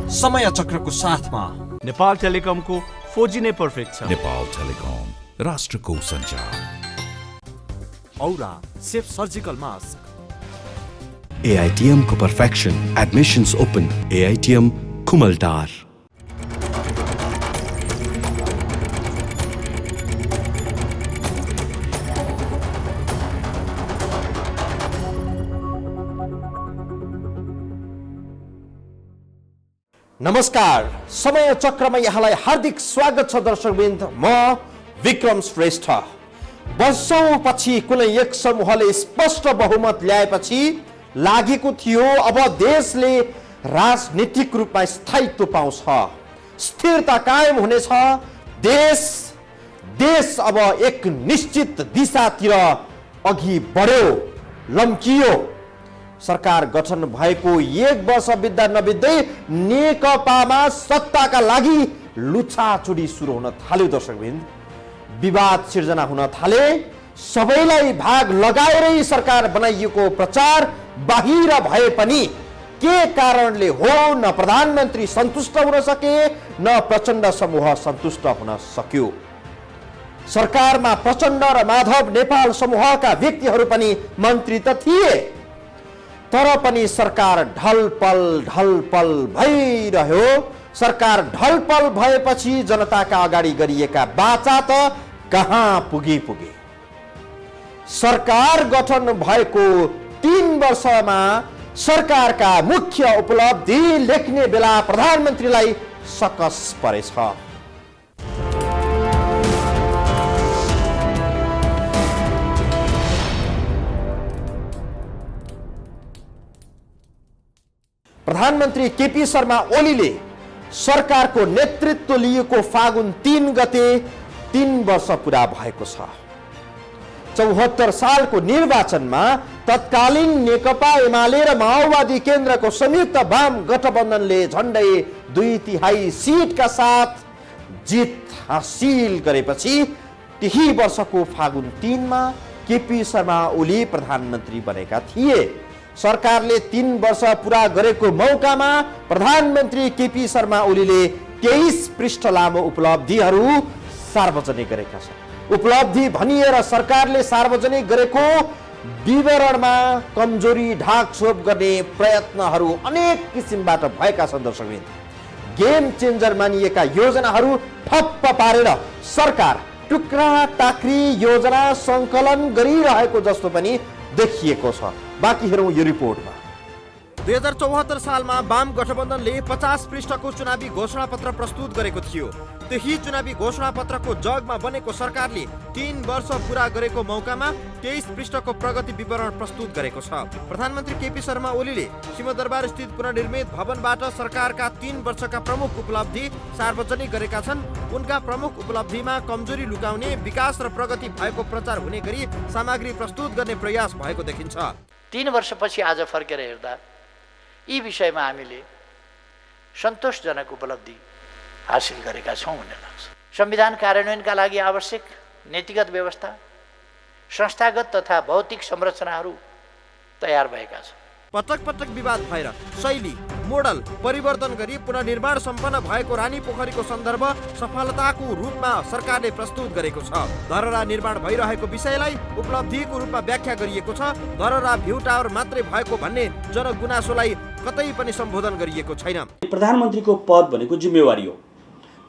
समय चक्रको साथमा नेपाल टेलिकमको 4G नै पर्फेक्ट छ। नेपाल टेलिकम, राष्ट्रको सञ्चार। औरा सेफ सर्जिकल मास्क। AITM को perfection, admissions open, AITM Kumaltar। नमस्कार, समय चक्रमा यहाँलाई हार्दिक स्वागत छ दर्शकवृन्द। म विक्रम श्रेष्ठ। वर्षौं पछि कुनै एक समूहले स्पष्ट बहुमत ल्याएपछि लागेको थियो अब देशले राजनीतिक रूपमा स्थायित्व पाउँछ, स्थिरता कायम हुनेछ, देश अब एक निश्चित दिशातिर अघि बढ्यो, लम्कियो। सरकार गठन भएको एक वर्ष बित्दा नबित्दै नेकपामा सत्ताका लागि लुछाचुडी सुरु हुन थाल्यो। दर्शकवृन्द, विवाद सिर्जना हुन थाले। सबैलाई भाग लगाएरै सरकार बनाइएको प्रचार बाहिर भए पनि के कारणले हो न प्रधानमन्त्री सन्तुष्ट हुन सके न प्रचण्ड समूह सन्तुष्ट हुन सक्यो। सरकारमा प्रचण्ड र माधव नेपाल समूहका व्यक्तिहरू पनि मन्त्री त थिए, तर पनि सरकार ढलपल भइरह्यो। सरकार ढलपल भएपछि जनताका अगाडि गरिएका वाचा त कहाँ पुगे। सरकार गठन भएको 3 वर्षमा सरकारका मुख्य उपलब्धि लेख्ने बेला प्रधानमन्त्रीलाई सकस परेछ। प्रधानमन्त्री केपी शर्मा ओलीले सरकारको नेतृत्व लिएको फागुन 3 गते 3 वर्ष पुरा भएको छ। 74 सालको निर्वाचनमा तत्कालीन नेकपा एमाले र माओवादी केन्द्रको संयुक्त वाम गठबन्धनले झण्डै 2/3 सिटका साथ जित हासिल गरेपछि त्यही वर्षको फागुन 3 मा केपी शर्मा ओली प्रधानमन्त्री बनेका थिए। सरकारले 3 वर्ष पुरा गरेको मौकामा प्रधानमन्त्री केपी शर्मा ओलीले 23 पृष्ठ लामो उपलब्धिहरू सार्वजनिक गरेका छन्। उपलब्धि भनिएर सरकारले सार्वजनिक गरेको विवरणमा कमजोरी ढाकछोप गर्ने प्रयत्नहरू अनेक किसिमबाट भएका छन्। दर्शकवृन्द, गेम चेन्जर मानिएका योजनाहरू ठप्प पारेर सरकार टुक्रा टाक्री योजना सङ्कलन गरिरहेको जस्तो पनि देखिएको छ। बाँकी हेरौँ यो रिपोर्टमा। 2074 सालमा वाम गठबन्धनले 50 पृष्ठको चुनावी घोषणापत्र प्रस्तुत गरेको थियो। त्यही चुनावी घोषणापत्रको जगमा बनेको सरकारले 3 वर्ष पुरा गरेको मौकामा 23 पृष्ठको प्रगति विवरण प्रस्तुत गरेको छ। प्रधानमन्त्री केपी शर्मा ओलीले सिंहदरबार स्थित पुनर्निर्मित भवनबाट सरकारका 3 वर्षका प्रमुख उपलब्धि सार्वजनिक गरेका छन्। उनका प्रमुख उपलब्धिमा कमजोरी लुकाउने, विकास र प्रगति भएको प्रचार हुने गरी सामग्री प्रस्तुत गर्ने प्रयास भएको देखिन्छ। 3 वर्षपछि आज फर्केर हेर्दा यी विषयमा हामीले सन्तोषजनक उपलब्धि हासिल गरेका छौँ भन्ने लाग्छ। संविधान कार्यान्वयनका लागि आवश्यक नीतिगत व्यवस्था, संस्थागत तथा भौतिक संरचनाहरू तयार भएका छन्। पटक विवाद भएर शैली मोडल परिवर्तन गरी पुनर्निर्माण सम्पन्न भएको रानी पोखरीको सन्दर्भ सफलताको रूपमा सरकारले प्रस्तुत गरेको छ। धरहरा निर्माण भइरहेको विषयलाई उपलब्धिको रूपमा व्याख्या गरिएको छ। धरहरा भ्यू टावर मात्रै भएको भन्ने जनगुनासोलाई कतै पनि सम्बोधन गरिएको छैन। प्रधानमन्त्रीको पद भनेको जिम्मेवारी हो,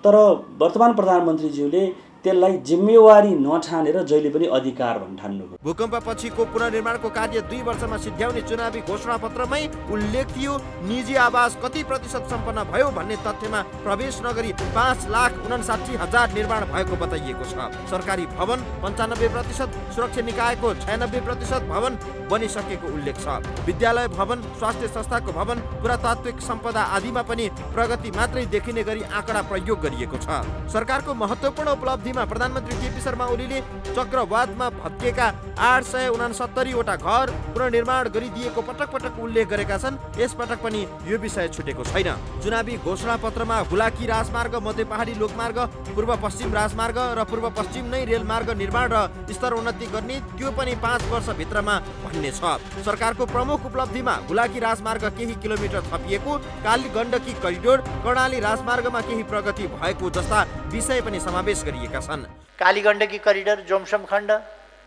तर वर्तमान प्रधानमन्त्रीज्यूले त्यसलाई जिम्मेवारी नठानेर जहिले पनि अधिकार भन्ठान्नुभयो। भूकम्पपछिको पुनर्निर्माणको कार्य 2 वर्षमा सिद्ध्याउने चुनावी घोषणापत्रमै उल्लेख थियो। निजी आवास कति प्रतिशत सम्पन्न भयो भन्ने तथ्यमा प्रवेश नगरी 5,59,000 निर्माण भएको बताइएको छ। सरकारी भवन 95%, सुरक्षा निकायको 96% भवन बनिसकेको उल्लेख छ। विद्यालय भवन, स्वास्थ्य संस्थाको भवन, पुरातात्विक सम्पदा आदिमा पनि प्रगति मात्रै देखिने गरी आँकडा प्रयोग गरिएको छ। सरकारको महत्त्वपूर्ण उपलब्धि उपलब्धिमा प्रधानमन्त्री केपी शर्मा ओलीले चक्रवातमा भत्किएका 869वटा घर पुनर्निर्माण गरिदिएको पटक पटक उल्लेख गरेका छन्। यसपटक पनि यो विषय छुटेको छैन। चुनावी घोषणापत्रमा हुलाकी राजमार्ग, मध्य पहाडी लोकमार्ग, पूर्व पश्चिम राजमार्ग र पूर्व पश्चिम नै रेलमार्ग निर्माण र स्तरोन्नति गर्ने, त्यो पनि 5 वर्षभित्रमा भन्ने छ। सरकारको प्रमुख उपलब्धिमा हुलाकी राजमार्ग केही किलोमिटर थपिएको, काली गण्डकी करिडोर, कर्णाली राजमार्गमा केही प्रगति भएको जस्ता विषय पनि समावेश गरिएका छन्। काली गण्डकी करिडोर जोमसम खण्ड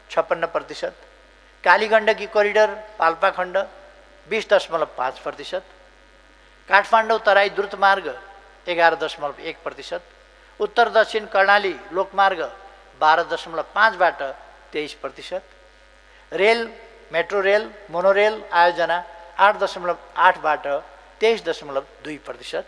56%, काली गण्डकी करिडोर पाल्पा खण्ड 20.5%, काठमाडौँ तराई द्रुत मार्ग 11.1%, उत्तर दक्षिण कर्णाली लोकमार्ग 12.5बाट 23%, रेल, मेट्रो रेल, मोनोरेल आयोजना 8.8बाट 23.2%,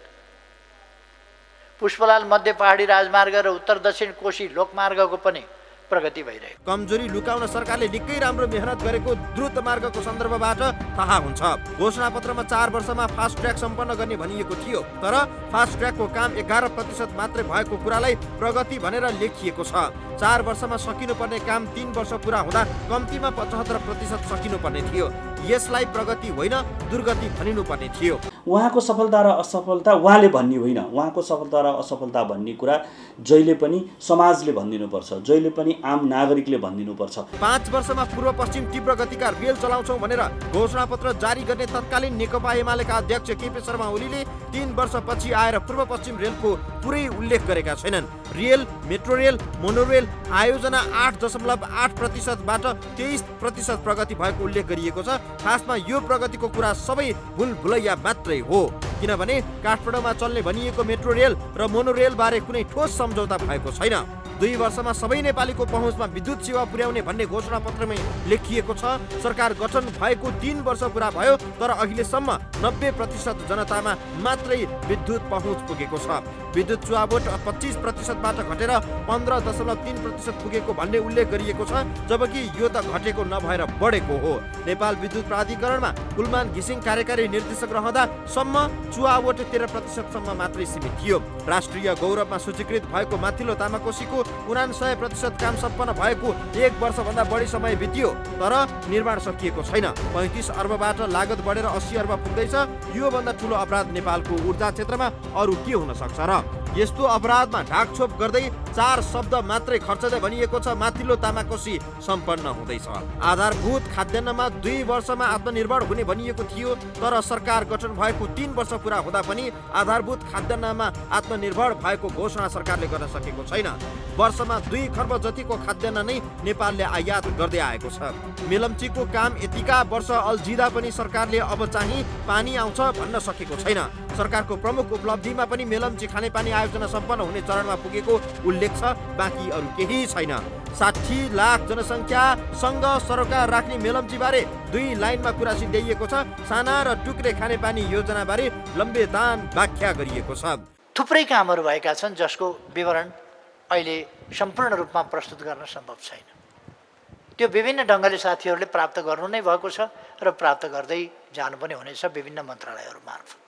पुष्पलाल मध्य पहाडी राजमार्ग र उत्तर दक्षिण कोशी लोकमार्गको पनि प्रगति भइरहेको। कमजोरी लुकाउन सरकारले निकै राम्रो मेहनत गरेको द्रुत मार्गको सन्दर्भबाट थाहा हुन्छ। घोषणापत्रमा 4 वर्षमा फास्ट ट्र्याक सम्पन्न गर्ने भनिएको थियो, तर फास्ट ट्र्याकको काम 11% मात्रै भएको कुरालाई प्रगति भनेर लेखिएको छ। 4 वर्षमा सकिनुपर्ने काम 3 वर्ष पुरा हुँदा कम्तीमा 75% सकिनुपर्ने थियो। यसलाई प्रगति होइन दुर्गति भनिनुपर्ने थियो। उहाँको सफलता र असफलता उहाँले भन्ने होइन, उहाँको सफलता र असफलता भन्ने कुरा जहिले पनि समाजले भनिदिनुपर्छ, जहिले पनि आम नागरिकले भनिदिनुपर्छ। 5 वर्षमा पूर्व पश्चिम तीव्र गतिका रेल चलाउँछौँ भनेर घोषणापत्र जारी गर्ने तत्कालीन नेकपा एमालेका अध्यक्ष केपी शर्मा ओलीले 3 वर्षपछि आएर पूर्व पश्चिम रेलको पुरै उल्लेख गरेका छैनन्। रेल, मेट्रो रेल, मोनोरेल आयोजना 8.8%बाट 23% प्रगति भएको उल्लेख गरिएको छ। खासमा यो प्रगतिको कुरा सबै भुलभुलैया मात्रै हो, किनभने काठमाडौँमा चल्ने भनिएको मेट्रो रेल र मोनोरेल बारे कुनै ठोस सम्झौता भएको छैन। 2 वर्षमा सबै नेपालीको पहुँचमा विद्युत सेवा पुर्याउने भन्ने घोषणापत्रमै लेखिएको छ। सरकार गठन भएको 3 वर्ष पुरा भयो, तर अहिलेसम्म 90% जनतामा मात्रै विद्युत पहुँच पुगेको छ। विद्युत चुहावट 25%बाट घटेर 15.3% पुगेको भन्ने उल्लेख गरिएको छ, जबकि यो त घटेको नभएर बढेको हो। नेपाल विद्युत प्राधिकरणमा कुलमान घिसिङ कार्यकारी निर्देशक रहँदा सम्म चुहावट 13%सम्म मात्रै सीमित थियो। राष्ट्रिय गौरवमा सूचीकृत भएको माथिल्लो तामाकोसीको 99% काम सम्पन्न भएको 1 वर्षभन्दा बढी समय बित्यो, तर निर्माण सकिएको छैन। 35 अर्बबाट लागत बढेर 80 अर्ब पुग्दैछ। योभन्दा ठुलो अपराध नेपालको ऊर्जा क्षेत्रमा अरू के हुन सक्छ र? यस्तो अपराधमा ढाकछोप गर्दै 4 शब्द मात्रै खर्चदै भनिएको छ माथिल्लो तामाकोसी सम्पन्न हुँदैछ। आधारभूत खाद्यान्नमा 2 वर्षमा आत्मनिर्भर हुने भनिएको थियो, तर सरकार गठन भएको 3 वर्ष पुरा हुँदा पनि आधारभूत खाद्यान्नमा आत्मनिर्भर भएको घोषणा सरकारले गर्न सकेको छैन। वर्षमा 2 खर्ब जतिको खाद्यान्न नै नेपालले आयात गर्दै आएको छ। मेलम्चीको काम यतिका वर्ष अल्झिँदा पनि सरकारले अब चाहिँ पानी आउँछ भन्न सकेको छैन। सरकारको प्रमुख उपलब्धिमा पनि मेलम्ची खानेपानी आयोजना सम्पन्न हुने चरणमा पुगेको उल्लेख छ, बाँकी अरू केही छैन। 60 लाख जनसङ्ख्यासँग सरोकार राख्ने मेलम्ची बारे 2 लाइनमा कुरा सिद्ध्याइएको छ। साना र टुक्रे खानेपानी योजना बारे लम्बेदान व्याख्या गरिएको छ। थुप्रै कामहरू भएका छन् जसको विवरण अहिले सम्पूर्ण रूपमा प्रस्तुत गर्न सम्भव छैन। त्यो विभिन्न ढङ्गले साथीहरूले प्राप्त गर्नु नै भएको छ र प्राप्त गर्दै जानु पनि हुनेछ विभिन्न मन्त्रालयहरू मार्फत।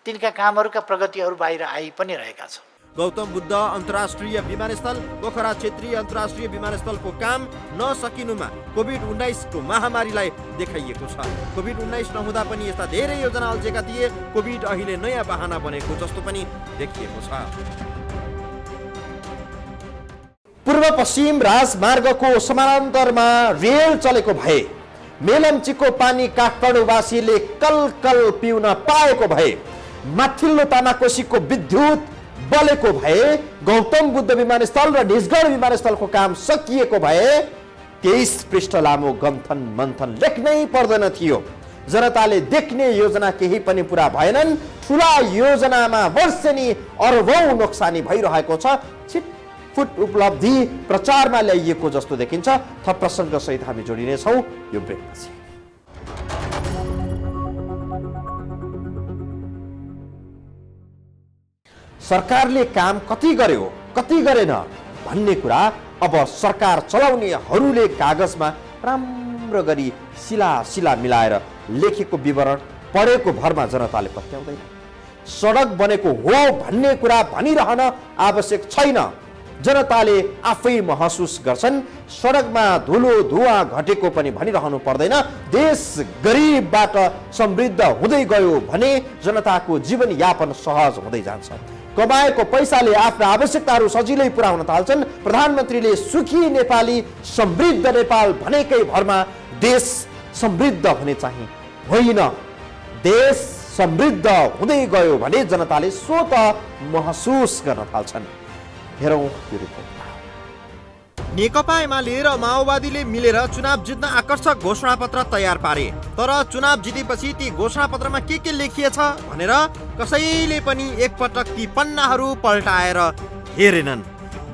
तिनका कामहरूका प्रगतिहरू बाहिर आइ पनि रहेका छन्। गौतम बुद्ध अन्तर्राष्ट्रिय विमानस्थल, पोखरा क्षेत्रीय अन्तर्राष्ट्रिय विमानस्थलको काम नसकिनुमा कोभिड-19 को महामारीलाई देखाइएको छ। कोभिड-19 नहुँदा पनि यस्ता धेरै योजना अल्झेका थिए। कोभिड अहिले नयाँ बहाना बनेको जस्तो पनि देखिएको छ। पूर्व पश्चिम राजमार्गको समानान्तरमा रेल चलेको भए, मेलम्चीको पानी काठमाडौँवासीले कलकल पिउन पाएको भए, माथिल्लो तामाकोसीको विद्युत बलेको भए, गौतम बुद्ध विमानस्थल र निजगढ विमानस्थलको काम सकिएको भए 23 पृष्ठ लामो गन्थन मन्थन लेख्नै पर्दैन थियो। जनताले देख्ने योजना केही पनि पुरा भएनन्। ठुला योजनामा वर्षेनी अरबौं नोक्सानी भइरहेको छ। छिटफुट उपलब्धि प्रचारमा ल्याइएको जस्तो देखिन्छ। थप प्रसङ्ग सहित हामी जोडिनेछौँ यो ब्रेकपछि। सरकारले काम कति गर्यो कति गरेन भन्ने कुरा अब सरकार चलाउनेहरूले कागजमा राम्रो गरी सिला मिलाएर लेखेको विवरण पढेको भरमा जनताले पत्याउँदैन। सडक बनेको हो भन्ने कुरा भनिरहन आवश्यक छैन। जनताले आफै महसुस गर्छन्। सडकमा धुलो धुवा घटेको पनि भनिरहनु पर्दैन। देश गरिबबाट समृद्ध हुँदै गयो भने जनताको जीवनयापन सहज हुँदै जान्छ। कमाएको पैसाले आफ्ना आवश्यकताहरू सजिलै पुरा हुन थाल्छन्। प्रधानमन्त्रीले सुखी नेपाली समृद्ध नेपाल भनेकै भरमा देश समृद्ध हुने चाहिँ होइन। देश समृद्ध हुँदै गयो भने जनताले स्वतः महसुस गर्न थाल्छन्। हेरौँ यो रिपोर्टमा। नेकपा एमाले र माओवादीले मिलेर चुनाव जित्न आकर्षक घोषणापत्र तयार पारे। तर चुनाव जितेपछि ती घोषणापत्रमा के लेखिएछ भनेर कसैले पनि एकपटक ती पन्नाहरू पल्टाएर हेरेनन्।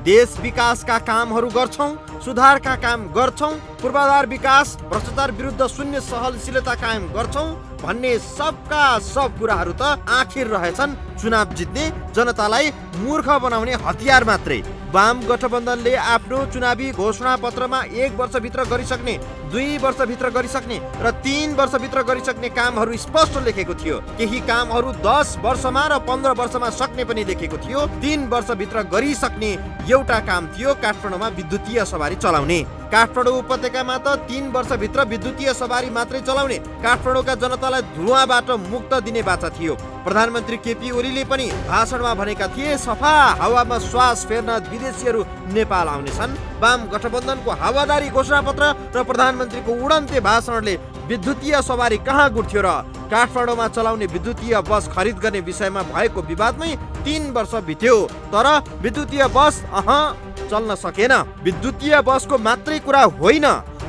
देश विकासका कामहरू गर्छौं, सुधारका काम गर्छौं, पूर्वाधार विकास, भ्रष्टाचार विरुद्ध शून्य सहनशीलता कायम गर्छौं भन्ने सबका सब कुराहरू त आखिर रहेछन् चुनाव जित्ने, जनतालाई मूर्ख बनाउने हतियार मात्रै। वाम गठबन्धनले आफ्नो चुनावी घोषणा पत्रमा 1 वर्षभित्र गरिसक्ने, 2 वर्षभित्र गरिसक्ने र 3 वर्षभित्र गरिसक्ने कामहरू स्पष्ट लेखेको थियो। केही कामहरू 10 वर्षमा र 15 वर्षमा सक्ने पनि लेखेको थियो। 3 वर्षभित्र गरिसक्ने एउटा काम थियो काठमाडौँमा विद्युतीय सवारी चलाउने। काठमाडौँ उपत्यकामा त 3 वर्षभित्र विद्युतीय सवारी मात्रै चलाउने, काठमाडौँका जनतालाई धुवाबाट मुक्त दिने बाचा थियो। प्रधानमन्त्री केपी ओलीले पनि भाषणमा भनेका थिए सफा हावामा श्वास फेर्न विदेशीहरू नेपाल आउनेछन्। वाम गठबन्धनको हावादारी घोषणापत्र र प्रधानमन्त्रीको उडन्ते भाषणले विद्युतीय सवारी कहाँ गुड्थ्यो र? काठमाडौँमा चलाउने विद्युतीय बस खरिद गर्ने विषयमा भएको विवादमै 3 वर्ष बित्यो, तर विद्युतीय बस चल्न सकेन। विद्युतीय बसको मात्रै कुरा होइन,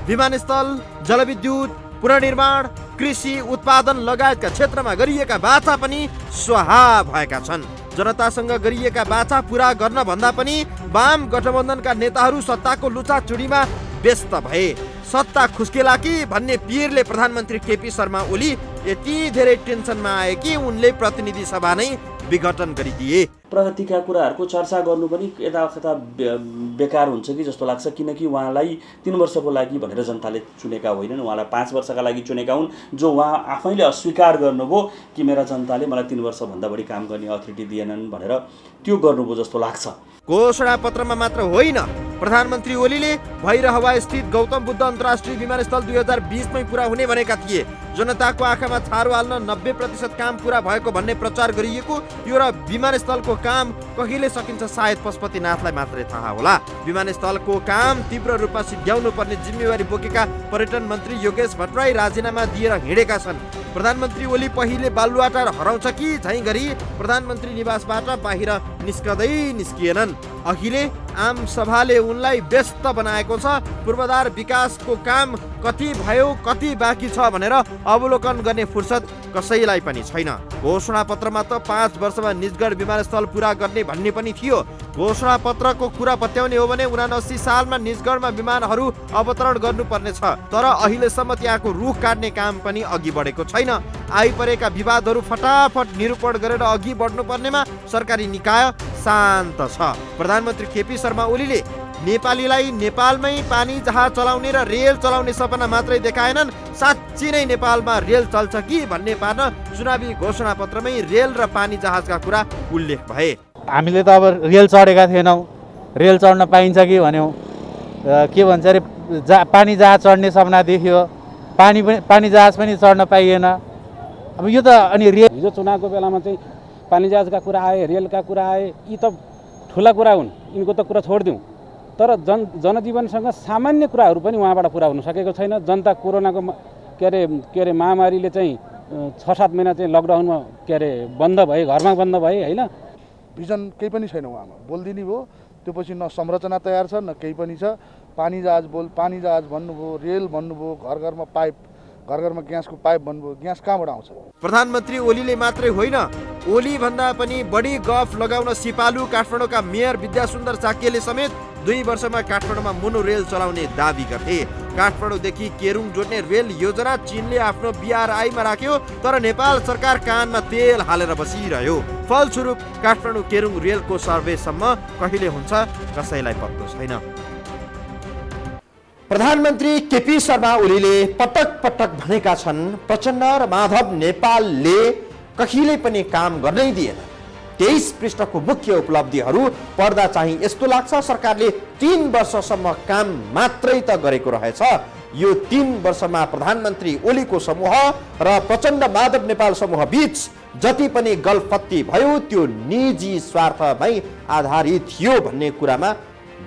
विमानस्थल, जलविद्युत, पुनर्निर्माण, कृषि उत्पादन लगायतका क्षेत्रमा गरिएका बाचा पनि स्वाहा भएका छन्। जनतासँग गरिएका बाचा पूरा गर्न भन्दा पनि वाम गठबन्धनका नेताहरू सत्ताको लुचाचुडीमा व्यस्त भए। सत्ता खुस्केला कि भन्ने पिरले प्रधानमन्त्री केपी शर्मा ओली यति धेरै टेन्सनमा आए कि उनले प्रतिनिधि सभा नै विघटन गरिदिए। प्रगतिका कुराहरूको चर्चा गर्नु पनि यताकता बेकार हुन्छ कि जस्तो लाग्छ, किनकि उहाँलाई 3 वर्षको लागि भनेर जनताले चुनेका होइनन्, उहाँलाई 5 वर्षका लागि चुनेका हुन्, जो उहाँ आफैले अस्वीकार गर्नुभयो कि मेरा जनताले मलाई 3 वर्षभन्दा बढी काम गर्ने अथोरिटी दिएनन् भनेर त्यो गर्नुभयो जस्तो लाग्छ। घोषणा पत्रमा मात्र होइन, प्रधानमन्त्री ओलीले भैरहवा स्थित गौतम बुद्ध अन्तर्राष्ट्रिय विमानस्थल 2020मै पुरा हुने भनेका थिए। जनताको आँखामा छारो हाल्न 90% काम पुरा भएको भन्ने प्रचार गरिएको यो र विमानस्थलको काम कहिले सकिन्छ सायद पशुपतिनाथलाई मात्रै थाहा होला। विमानस्थलको काम तीव्र रूपमा सिद्ध्याउनु पर्ने जिम्मेवारी बोकेका पर्यटन मन्त्री योगेश भट्टराई राजीनामा दिएर हिँडेका छन्। प्रधानमन्त्री ओली पहिले बालुवाटार हराउँछ कि झैँ गरी प्रधानमन्त्री निवासबाट बाहिर निस्कदै निस्किएनन्। अहिले आम सभाले उनलाई व्यस्त बनाएको छ। पूर्वाधार विकासको काम कति भयो, कति बाँकी छ भनेर अवलोकन गर्ने फुर्सद कसैलाई पनि छैन। घोषणा पत्रमा त 5 वर्षमा निजगढ विमानस्थल पुरा गर्ने भन्ने पनि थियो। घोषणा पत्रको कुरा पत्याउने हो भने 79 सालमा निजगढमा विमानहरू अवतरण गर्नुपर्ने छ, तर अहिलेसम्म त्यहाँको रुख काट्ने काम पनि अघि बढेको छैन। आइपरेका विवादहरू फटाफट निरूपण गरेर अघि बढ्नुपर्नेमा सरकारी निकाय शान्त छ। प्रधानमन्त्री केपी शर्मा ओलीले नेपालीलाई नेपालमै पानी जहाज चलाउने र रेल चलाउने सपना मात्रै देखाएनन्, साँच्चै नै नेपालमा रेल चल्छ कि भन्ने पार्न चुनावी घोषणा पत्रमै रेल र पानी जहाजका कुरा उल्लेख भए। हामीले त अब रेल चढेका थिएनौँ, रेल चढ्न पाइन्छ कि भन्यौँ, के भन्छ अरे पानी जहाज चढ्ने सपना देखियो, पानी जहाज पनि चढ्न पाइएन। अब यो त अनि रेल हिजो चुनावको बेलामा चाहिँ पानी जहाजका कुरा आए, रेलका कुरा आए, यी त ठुला कुरा हुन्, यिनको त कुरा छोडिदिउँ। तर जनजीवनसँग सामान्य कुराहरू पनि उहाँबाट पुरा हुन सकेको छैन। जनता कोरोनाको के अरे महामारीले चाहिँ 6-7 महिना चाहिँ लकडाउनमा बन्द भए, घरमा बन्द भए होइन। भिजन केही पनि छैन उहाँमा, बोलिदिने भयो, त्यो पछि न संरचना तयार छ न केही पनि छ। पानी जहाज भन्नुभयो, रेल भन्नुभयो, घर घरमा ग्यासको पाइप भन्नुभयो, ग्यास कहाँबाट आउँछ? प्रधानमन्त्री ओलीले मात्रै होइन, ओली भन्दा पनि बढी गफ लगाउन सिपालु काठमाडौँका मेयर विद्यासुन्दर साक्यले समेत 2 वर्षमा काठमाडौँमा मोनो रेल चलाउने दावी गर्थे। काठमाडौँदेखि केरुङ जोड्ने रेल योजना चीनले आफ्नो BRI-मा राख्यो, तर नेपाल सरकार कानमा तेल हालेर बसिरह्यो। फलस्वरूप काठमाडौँ केरुङ रेलको सर्वेसम्म कहिले हुन्छ कसैलाई पत्तो छैन। प्रधानमन्त्री केपी शर्मा ओलीले पटक भनेका छन् प्रचण्ड र माधव नेपालले कहिले पनि काम गर्नै दिएन। 23 पृष्ठको मुख्य उपलब्धिहरू पढ्दा चाहिँ यस्तो लाग्छ सरकारले 3 वर्षसम्म काम मात्रै त गरेको रहेछ। यो 3 वर्षमा प्रधानमन्त्री ओलीको समूह र प्रचण्ड माधव नेपाल समूह बीच जति पनि गलफत्ती भयो त्यो निजी स्वार्थमै आधारित थियो भन्ने कुरामा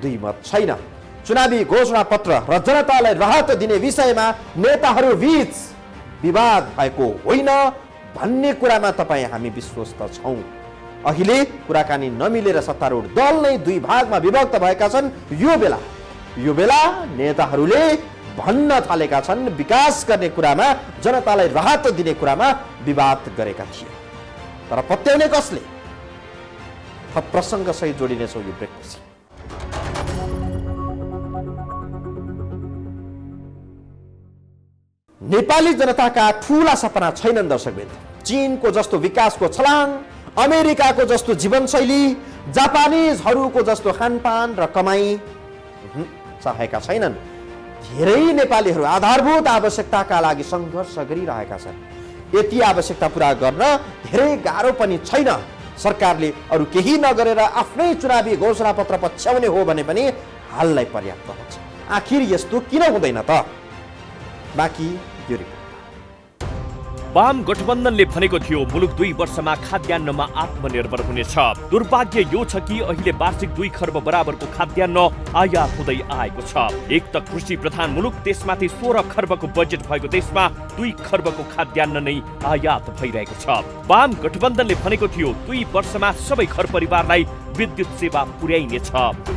दुई मत छैन। चुनावी घोषणा पत्र र जनतालाई राहत दिने विषयमा नेताहरू बीच विवाद भएको होइन भन्ने कुरामा तपाईँ हामी विश्वस्त छौँ। अहिले कुराकानी नमिलेर सत्तारूढ दल नै दुई भागमा विभक्त भएका छन्। यो बेला नेताहरूले भन्न थालेका छन् विकास गर्ने कुरामा, जनतालाई राहत दिने कुरामा विवाद गरेका थिए। तर पत्याउने कसले? थप प्रसङ्गसहित जोडिनेछौँ यो ब्रेकपछि। नेपाली जनताका ठूला सपना छैनन् दर्शकवृन्द। चीनको जस्तो विकासको छलाङ, अमेरिकाको जस्तो जीवनशैली, जापानिजहरूको जस्तो खानपान र कमाई चाहेका छैनन्। धेरै नेपालीहरू आधारभूत आवश्यकताका लागि सङ्घर्ष गरिरहेका छन्। यति आवश्यकता पूरा गर्न धेरै गाह्रो पनि छैन। सरकारले अरू केही नगरेर आफ्नै चुनावी घोषणापत्र पछ्याउने हो भने पनि हाललाई पर्याप्त हुन्छ। आखिर यस्तो किन हुँदैन त? बाँकी यो रिपोर्ट। वाम गठबन्धनले भनेको थियो मुलुक 2 वर्षमा खाद्यान्नमा आत्मनिर्भर हुनेछ। दुर्भाग्य यो छ कि अहिले वार्षिक 2 खर्ब बराबरको खाद्यान्न आयात हुँदै आएको छ। एक त कृषि प्रधान मुलुक, त्यसमाथि 16 खर्बको बजेट भएको देशमा 2 खर्बको खाद्यान्न नै आयात भइरहेको छ। वाम गठबन्धनले भनेको थियो 2 वर्षमा सबै घर परिवारलाई विद्युत सेवा पुर्याइनेछ।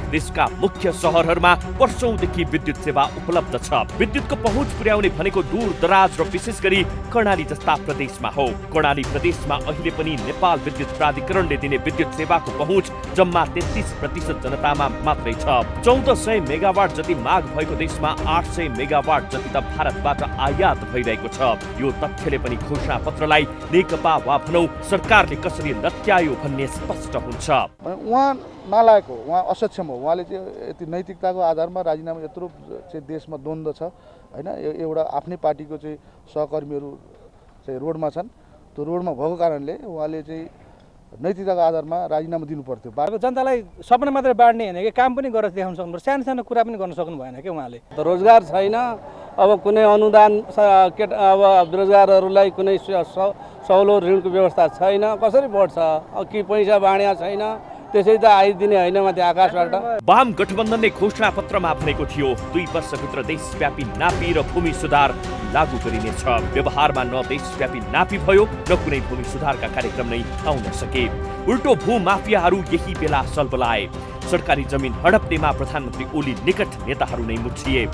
देशका मुख्य शहरहरूमा वर्षौंदेखि विद्युत सेवा उपलब्ध छ। विद्युतको पहुँच पुर्याउने भनेको दूर दराज र विशेष गरी कर्णाली जस्ता प्रदेशमा हो। कर्णाली प्रदेशमा अहिले पनि नेपाल विद्युत प्राधिकरणले दिने विद्युत सेवाको पहुँच जम्मा 33% जनतामा मात्रै छ। 1400 मेगावाट जति माग भएको देशमा 800 मेगावाट जति त भारतबाट आयात भइरहेको छ। यो तथ्यले पनि घोषणा पत्रलाई नेकपा वा भनौं सरकारले कसरी लत्यायो भन्ने स्पष्ट हुन्छ। उहाँ नालायक हो, उहाँ असक्षम हो। उहाँले चाहिँ यति नैतिकताको आधारमा राजीनामा, यत्रो चाहिँ देशमा द्वन्द्व छ होइन। एउटा आफ्नै पार्टीको चाहिँ सहकर्मीहरू चाहिँ रोडमा छन्। त्यो रोडमा भएको कारणले उहाँले चाहिँ नैतिकताको आधारमा राजीनामा दिनु पर्थ्यो। जनतालाई सपना मात्रै बाँड्ने होइन कि काम पनि गरेर देखाउन सक्नु, सानो सानो कुरा पनि गर्न सक्नु भएन कि उहाँले। रोजगार छैन, अब कुनै अनुदान, अब बेरोजगारहरूलाई कुनै सहुलो ऋणको व्यवस्था छैन, कसरी बढ्छ? कि पैसा बाँड्या छैन, त्यसै त आइदिने होइन माथि आकाशबाट। वाम गठबन्धनले घोषणा पत्रमा भनेको थियो 2 वर्षभित्र देशव्यापी नापी र भूमि सुधार लागू गरिनेछ। व्यवहारमा न देशव्यापी नापी भयो न कुनै भूमि सुधारका कार्यक्रम नै आउन सके। उल्टो भूमाफियाहरू यही बेला सलबलाए। सरकारी जमिन हडप्नेमा प्रधानमन्त्री ओली निकट नेताहरू नै मुछिए।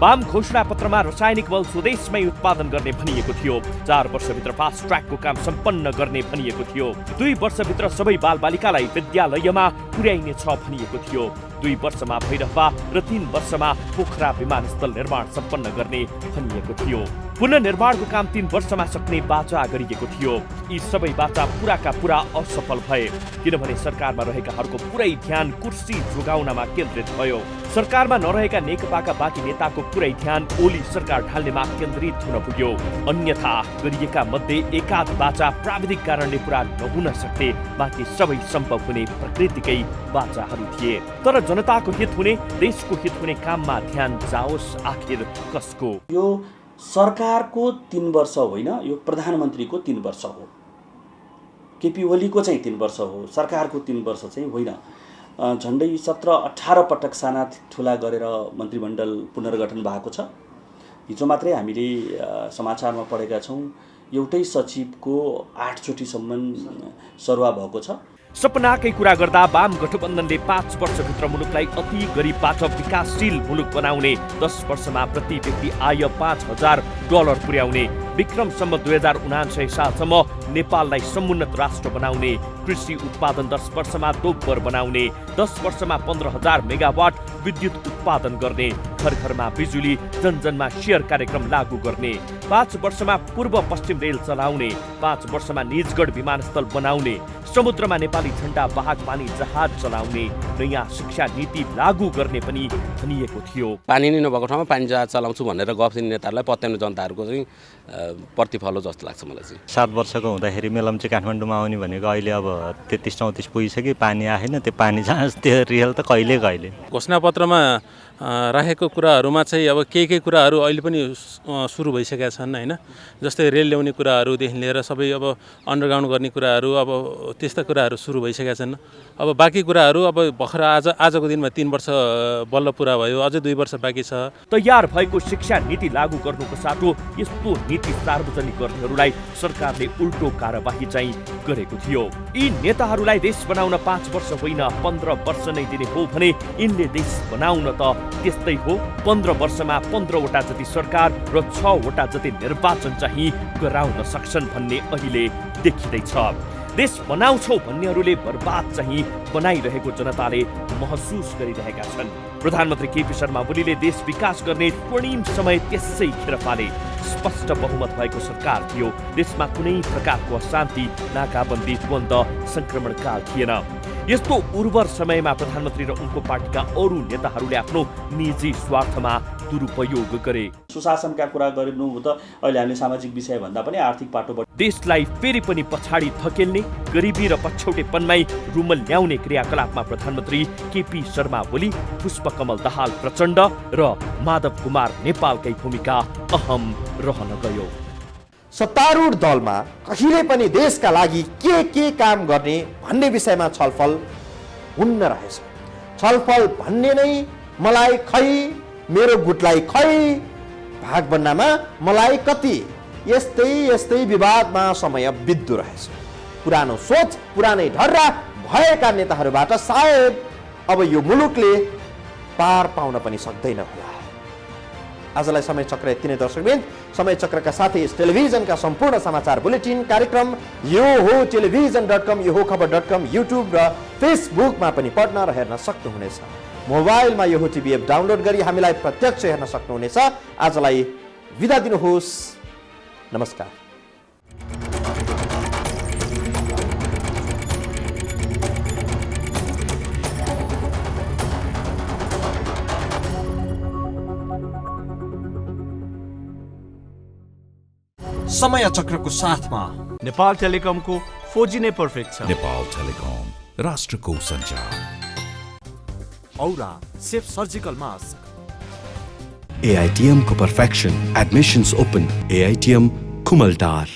वाम घोषणा पत्रमा रासायनिक मल स्वदेशमै उत्पादन गर्ने भनिएको थियो। 4 वर्षभित्र फास्ट ट्र्याकको काम सम्पन्न गर्ने भनिएको थियो। 2 वर्षभित्र सबै बालबालिकालाई विद्यालयमा पुर्याइनेछ भनिएको थियो। 2 वर्षमा भैरहवा र 3 वर्षमा पोखरा विमानस्थल निर्माण सम्पन्न गर्ने भनिएको थियो। पुनर्निर्माणको काम 3 वर्षमा सक्ने बाचा गरिएको थियो। यी सबै बाचा पुराका पुरा असफल भए, किनभने सरकारमा रहेकाहरूको पुरै ध्यान कुर्सी जोगाउनमा केन्द्रित भयो। सरकारमा नरहेका नेकपाका बाँकी नेताको पुरै ध्यान ओली सरकार ढाल्नेमा केन्द्रित हुन पुग्यो। अन्यथा गरिएका मध्ये एकाध बाचा प्राविधिक कारणले पुरा नहुन सक्थे, बाँकी सबै सम्भव हुने प्रकृतिकै बाचाहरू थिए। तर जनताको हित हुने, देशको हित हुने काममा ध्यान जाओस् आखिर कसको? यो सरकारको 3 वर्ष होइन, यो प्रधानमन्त्रीको 3 वर्ष हो। केपी ओलीको चाहिँ 3 वर्ष हो, सरकारको 3 वर्ष चाहिँ होइन। झन्डै 17-18 पटक साना ठुला गरेर मन्त्रीमण्डल पुनर्गठन भएको छ। हिजो मात्रै हामीले समाचारमा पढेका छौँ एउटै सचिवको 8 चोटिसम्म सरुवा भएको छ। सपनाकै कुरा गर्दा वाम गठबन्धनले 5 वर्षभित्र मुलुकलाई अति गरिबबाट विकासशील मुलुक बनाउने, 10 वर्षमा प्रति व्यक्ति आय $5,000 पुर्याउने, विक्रमसम्म 2079 सालसम्म नेपाललाई समुन्नत राष्ट्र बनाउने, कृषि उत्पादन 10 वर्षमा दोब्बर बनाउने, 10 वर्षमा 15,000 मेगावाट विद्युत उत्पादन गर्ने, घर घरमा बिजुली, जनजनमा शेयर कार्यक्रम लागू गर्ने, 5 वर्षमा पूर्व पश्चिम रेल चलाउने, 5 वर्षमा निजगढ विमानस्थल बनाउने, समुद्रमा नेपाली झण्डा वाहक पानी जहाज चलाउने नयाँ शिक्षा नीति लागू गर्ने पनि भनिएको थियो। पानी नै नभएको ठाउँमा पानी जहाज चलाउँछु भनेर गफ दिने नेताहरूलाई पत्याउने जनताहरूको चाहिँ प्रतिफल हो जस्तो लाग्छ मलाई चाहिँ। 7 वर्षको हुँदाखेरि मेलम्ची काठमाडौँमा आउने भनेको अहिले अब 33-34 पुगिसक्यो, पानी आएन। त्यो पानी जहाज त्यो रियल त कहिले घोषणापत्रमा राखेको कुराहरूमा चाहिँ अब केही कुराहरू अहिले पनि सुरु भइसकेका छन् होइन। जस्तै रेल ल्याउने कुराहरूदेखि लिएर सबै अब अन्डरग्राउन्ड गर्ने कुराहरू अब त्यस्ता कुराहरू सुरु भइसकेका छन्। अब बाँकी कुराहरू अब भर्खर आजको दिनमा 3 वर्ष बल्ल पुरा भयो, अझै 2 वर्ष बाँकी छ। तयार भएको शिक्षा नीति लागू गर्नुको साटो यस्तो नीति सार्वजनिक गर्नेहरूलाई सरकारले उल्टो कारबाही चाहिँ गरेको थियो। यी नेताहरूलाई देश बनाउन 5 वर्ष होइन 15 वर्ष नै दिने हो भने यिनले देश बनाउन त त्यस्तै हो। 15 वर्षमा 15 वटा जति सरकार र 6 वटा जति निर्वाचन चाहिँ गराउन सक्छन् भन्ने अहिले देखिँदैछ। देश बनाउँछौ भन्नेहरूले बर्बाद चाहिँ बनाइरहेको जनताले महसुस गरिरहेका छन्। प्रधानमन्त्री केपी शर्मा ओलीले देश विकास गर्ने स्वर्णिम समय त्यसै खेर पाले। स्पष्ट बहुमत भएको सरकार थियो। देशमा कुनै प्रकारको अशान्ति, नाकाबन्दी, द्वन्द्व, संक्रमणकाल थिएन। यस्तो उर्वर समयमा प्रधानमन्त्री र उनको पार्टीका अरू नेताहरूले आफ्नो निजी स्वार्थमा दुरुपयोग गरे। सुशासनका कुरा गर्नु त अहिले हामीले सामाजिक विषय भन्दा पनि आर्थिक पाटोबाट देशलाई फेरि पनि पछाडि धकेल्ने, गरिबी र पछौटेपनमै रुमल ल्याउने क्रियाकलापमा प्रधानमन्त्री केपी शर्मा ओली, पुष्पकमल दाहाल प्रचण्ड र माधव कुमार नेपालकै भूमिका अहम रहन गयो। सत्तारूढ दलमा कहिले पनि देशका लागि के काम गर्ने भन्ने विषयमा छलफल हुन्न रहेछ। छलफल भन्ने नै मलाई खै, मेरो गुटलाई खै, भागभन्डामा मलाई कति, यस्तै विवादमा समय बित्दो रहेछ। पुरानो सोच, पुरानै ढर्रा भएका नेताहरूबाट सायद अब यो मुलुकले पार पाउन पनि सक्दैन होला। आजलाई समय चक्र यति नै दर्शकवृन्द। समय चक्रका साथै यस टेलिभिजनका सम्पूर्ण समाचार बुलेटिन कार्यक्रम यो हो टेलिभिजन.com, यो हो खबर.com, युट्युब र फेसबुकमा पनि पढ्न र हेर्न सक्नुहुनेछ। मोबाइलमा यो हो टिभी एप डाउनलोड गरी हामीलाई प्रत्यक्ष हेर्न सक्नुहुनेछ। आजलाई बिदा दिनुहोस्, नमस्कार। समय चक्रको साथमा नेपाल टेलिकमको 4G नै पर्फेक्ट छ। नेपाल टेलिकम, राष्ट्रको सञ्चार। औरा सेफ सर्जिकल मास्क। AITM को perfection, admissions open, AITM Kumaltar.